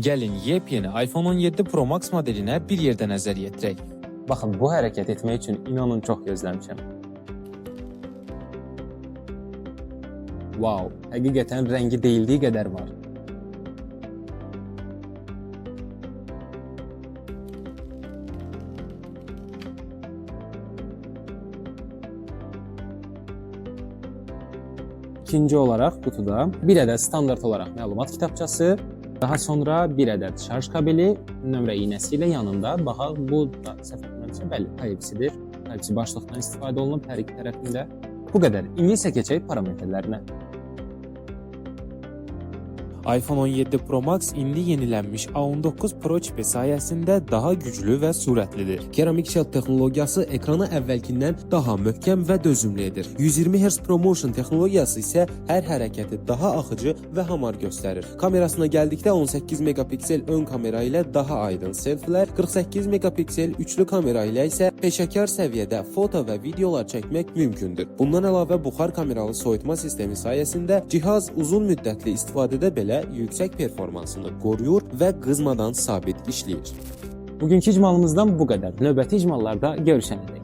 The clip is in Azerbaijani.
Gəlin yepyeni iPhone 17 Pro Max modelinə bir yerdə nəzər yetirək. Baxın, bu hərəkət etmək üçün inanın çox gözləmişəm. Wow, həqiqətən rəngi deyildiyi qədər var. İkinci olaraq qutuda bir ədəd standart olaraq məlumat kitabçası, daha sonra bir ədəd şarj kabeli, nömrə iynəsi ilə yanında. Baxaq, bu da səhv etmirəmsə, bəli, Type-C-dir. Type-C başlıqdan istifadə olunub hər iki tərəfində. Bu qədər. İndi isə keçək parametrlərinə. iPhone 17 Pro Max indi yenilənmiş A19 Pro çipi sayəsində daha güclü və sürətlidir. Keramik Shell texnologiyası ekranı əvvəlkindən daha möhkəm və dözümlü edir. 120 Hz ProMotion texnologiyası isə hər hərəkəti daha axıcı və hamar göstərir. Kamerasına gəldikdə 18 megapiksel ön kamera ilə daha aydın selfilər, 48 megapiksel üçlü kamera ilə isə peşəkar səviyyədə foto və videolar çəkmək mümkündür. Bundan əlavə buxar kameralı soyutma sistemi sayəsində cihaz uzun müddətli istifadədə belə yüksək performansını qoruyur və qızmadan sabit işləyir. Bugünkü icmalımızdan bu qədər. Növbəti icmallarda görüşənədək.